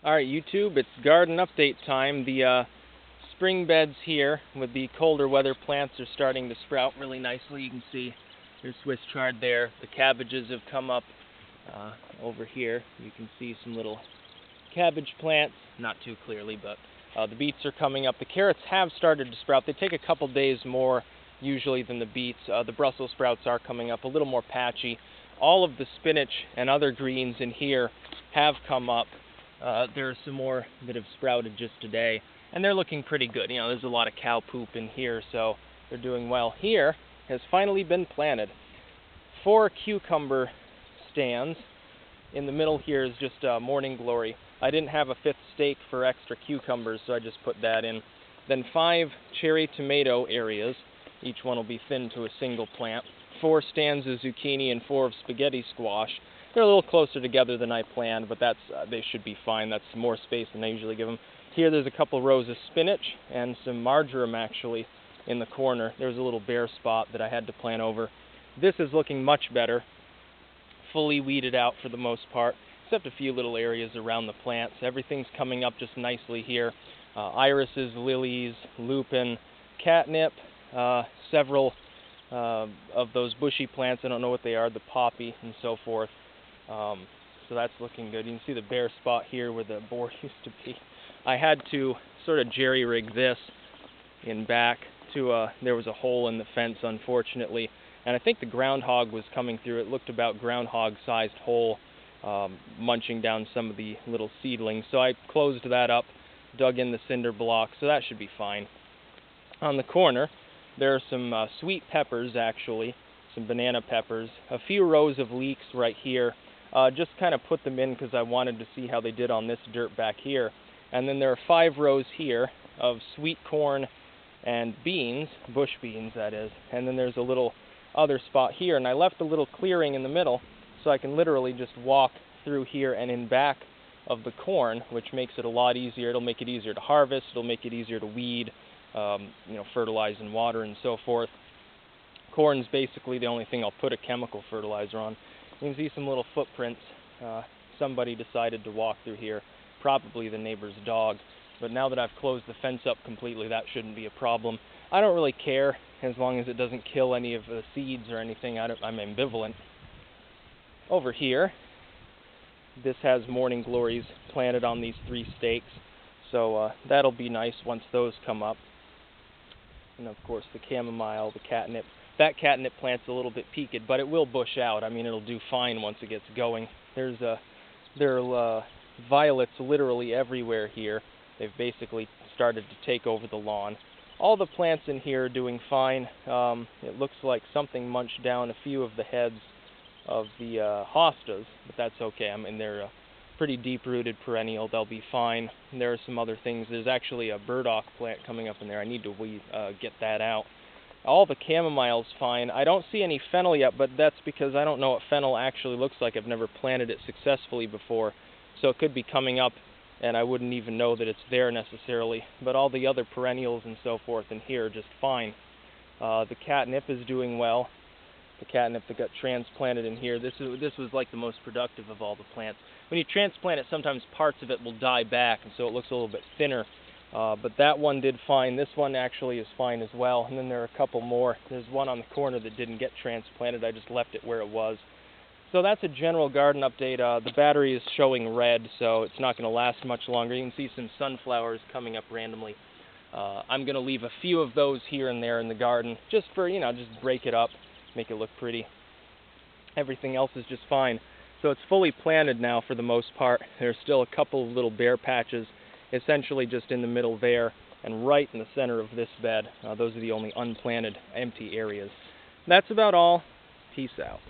Alright YouTube, it's garden update time. The spring beds here with the colder weather plants are starting to sprout really nicely. You can see there's Swiss chard there. The cabbages have come up over here. You can see some little cabbage plants, not too clearly, but the beets are coming up. The carrots have started to sprout. They take a couple days more usually than the beets. The Brussels sprouts are coming up, a little more patchy. All of the spinach and other greens in here have come up. There are some more that have sprouted just today, and they're looking pretty good. You know, there's a lot of cow poop in here, so they're doing well. Here has finally been planted 4 cucumber stands. In the middle here is just morning glory. I didn't have a 5th stake for extra cucumbers, so I just put that in. Then 5 cherry tomato areas. Each one will be thinned to a single plant. 4 stands of zucchini and 4 of spaghetti squash. They're a little closer together than I planned, but they should be fine. That's more space than I usually give them. Here there's a couple rows of spinach and some marjoram actually in the corner. There's a little bare spot that I had to plant over. This is looking much better. Fully weeded out for the most part, except a few little areas around the plants. Everything's coming up just nicely here. Irises, lilies, lupin, catnip, several of those bushy plants. I don't know what they are, the poppy and so forth. So that's looking good. You can see the bare spot here where the board used to be. I had to sort of jerry-rig this in back to, there was a hole in the fence unfortunately, and I think the groundhog was coming through. It looked about groundhog-sized hole, munching down some of the little seedlings. So I closed that up, dug in the cinder block, so that should be fine. On the corner, there are some sweet peppers actually, some banana peppers, a few rows of leeks right here. Just kind of put them in because I wanted to see how they did on this dirt back here. And then there are 5 rows here of sweet corn and beans, bush beans that is. And then there's a little other spot here, and I left a little clearing in the middle so I can literally just walk through here and in back of the corn, which makes it a lot easier. It'll make it easier to harvest, it'll make it easier to weed, fertilize and water and so forth. Corn's basically the only thing I'll put a chemical fertilizer on. You can see some little footprints. Somebody decided to walk through here, probably the neighbor's dog. But now that I've closed the fence up completely, that shouldn't be a problem. I don't really care as long as it doesn't kill any of the seeds or anything. I'm ambivalent. Over here, this has morning glories planted on these 3 stakes. So that'll be nice once those come up. And of course the chamomile, the catnip. That catnip plant's a little bit peaked, but it will bush out. I mean, it'll do fine once it gets going. There are violets literally everywhere here. They've basically started to take over the lawn. All the plants in here are doing fine. It looks like something munched down a few of the heads of the hostas, but that's okay. I mean, they're pretty deep-rooted perennial. They'll be fine. And there are some other things. There's actually a burdock plant coming up in there. I need to get that out. All the chamomile's fine. I don't see any fennel yet, but that's because I don't know what fennel actually looks like. I've never planted it successfully before, so it could be coming up and I wouldn't even know that it's there necessarily. But all the other perennials and so forth in here are just fine. The catnip is doing well. The catnip that got transplanted in here, this was like the most productive of all the plants. When you transplant it, sometimes parts of it will die back, and so it looks a little bit thinner. But that one did fine. This one actually is fine as well. And then there are a couple more. There's one on the corner that didn't get transplanted. I just left it where it was. So that's a general garden update. The battery is showing red, so it's not going to last much longer. You can see some sunflowers coming up randomly. I'm going to leave a few of those here and there in the garden just for, just break it up, make it look pretty. Everything else is just fine. So it's fully planted now for the most part. There's still a couple of little bare patches, essentially just in the middle there and right in the center of this bed. Those are the only unplanted empty areas. That's about all. Peace out.